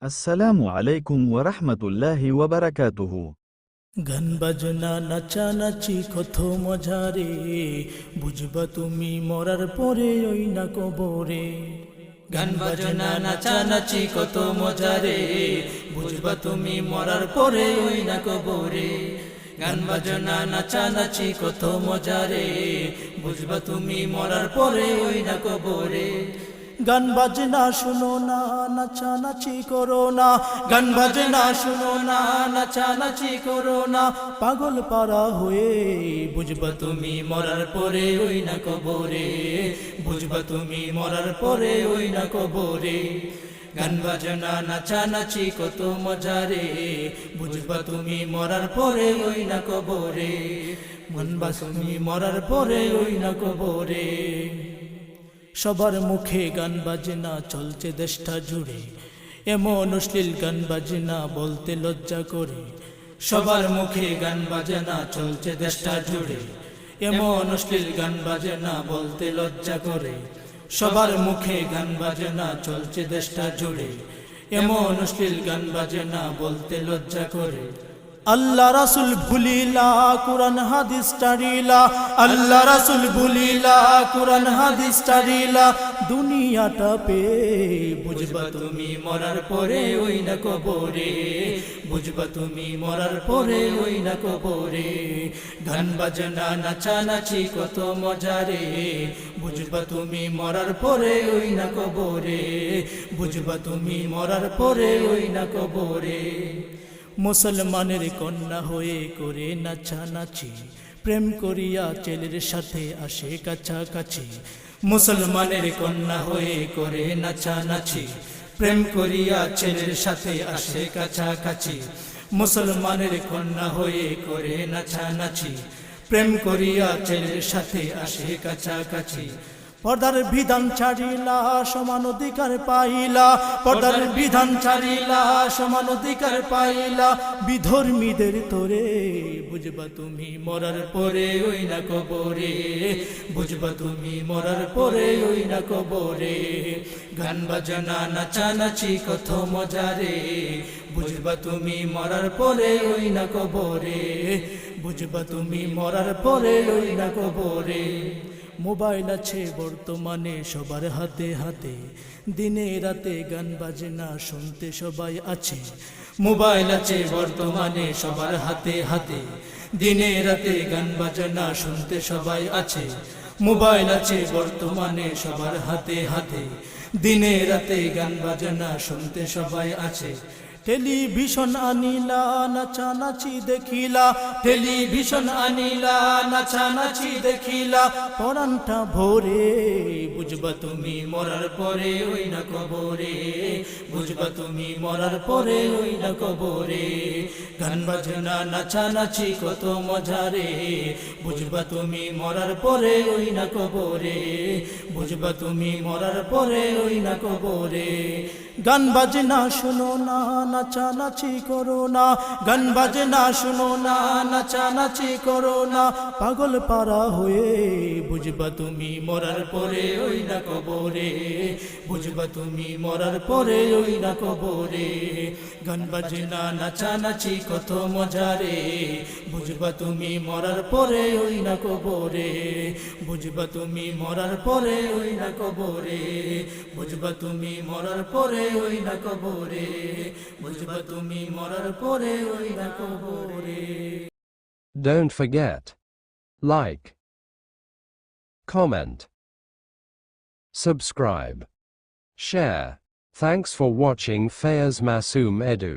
আসসালামু আলাইকুম ওয়া রাহমাতুল্লাহি ওয়া বারাকাতুহু। গান বাজনা নাচানাচি কত মজা রে, বুঝবা তুমি মরার পরে ওই না কবরে। গান বাজনা নাচানাচি কত মজা রে, বুঝবা তুমি মরার পরে ওই না কবরে। গান বাজনা নাচানাচি কত মজা রে, বুঝবা তুমি মরার পরে ওই না কবরে। গান বাজনা শুনো না, নাচানাচি করো না। গান বাজনা শুনো না, নাচানাচি করো না। পাগল পারা হয়ে বুঝবা তুমি মরার পরে ওই না কবরে। বুঝবা তুমি মরার পরে ওই না কবরে। গান বাজনা নাচানাচি কত মজা রে, বুঝবা তুমি মরার পরে ওই না কবরে। মানবা তুমি মরার পরে ওই না কবরে। সবার মুখে গান বাজনা চলছে দেশটা জুড়ে, এমন অশ্লীল গান বাজনা বলতে লজ্জা করে। সবার মুখে গান বাজনা চলছে দেশটা জুড়ে, এমন অশ্লীল গান বাজনা বলতে লজ্জা করে। সবার মুখে গান বাজনা চলছে দেশটা জুড়ে, এমন অশ্লীল গান বাজনা বলতে লজ্জা করে। আল্লাহ রাসূল ভুলিলা, কুরআন হাদিস টারিলা। আল্লাহ রাসূল ভুলিলা, কুরআন হাদিস টারিলা। দুনিয়াটা পে বুঝবা তুমি মরার পরে ওই না কবরে। বুঝবা তুমি মরার পরে ওই না কবরে। গান বাজনা নাচানাচি কত মজা রে, বুঝবা তুমি মরার পরে ওই না কবরে। বুঝবা তুমি মরার পরে ওই না কবরে। মুসলমানের কন্যা হয়ে করে নাচানাচি, প্রেম করিয়া ছেলের সাথে আসে কাছাকাছি। মুসলমানের কন্যা হয়ে করে নাচানাচি, প্রেম করিয়া ছেলের সাথে আসে কাছাকাছি। মুসলমানের কন্যা হয়ে করে নাচানাচি, প্রেম করিয়া ছেলের সাথে আসে কাছাকাছি। পর্দার বিধান ছাড়িলা, সমান অধিকার পাইলা। পর্দার বিধান ছাড়িলা, সমান অধিকার পাইলা। বিধর্মীদের তোরে বুঝবা তুমি মরার পরে ওই না কবরে। বুঝবা তুমি মরার পরে ওই না কবরে। গান বাজনা নাচানাচি কত মজা রে, বুঝবা তুমি মরার পরে ওই না কবরে। বুঝবা তুমি মরার পরে ওই না কবরে। মোবাইল আছে বর্তমানে সবার হাতে হাতে, দিনে রাতে গান বাজনা শুনতে সবাই আছে। মোবাইল আছে বর্তমানে সবার হাতে হাতে, দিনে রাতে গান বাজনা শুনতে সবাই আছে। মোবাইল আছে বর্তমানে সবার হাতে হাতে, দিনে রাতে গান বাজনা শুনতে সবাই আছে। টেলিভিশন আনিলা, নাচানাচি দেখিলা। টেলিভিশন আনিলা, নাচানাচি দেখিলা। পরানটা ভোরে বুঝবা তুমি মরার পরে ওই না কবরে। বুঝবা তুমি মরার পরে ওই না কবরে। গান বাজনা নাচানাচি কত মজা রে, বুঝবা তুমি মরার পরে ওই না কবরে। বুঝবা তুমি মরার পরে ওই না কবরে। গান বাজনা শুনো না, নাচানাচি করো না। গান বাজনা শুনো না, নাচানাচি করো না। পাগল পারা হয়ে বুঝবা তুমি মরার পরে ওই না কবরে। বুঝবা তুমি মরার পরে ওই না কবরে। গান বাজনা নাচানাচি কত মজা রে, বুঝবা তুমি মরার পরে ওই না কবরে। বুঝবা তুমি মরার পরে ওই না কবরে। বুঝবা তুমি মরার পরে ওই না কবরে। বুঝবা তুমি মরার পরে ওই না কবরে। Don't forget, like, comment, subscribe, share. Thanks for watching Fayaz Masoom Edu.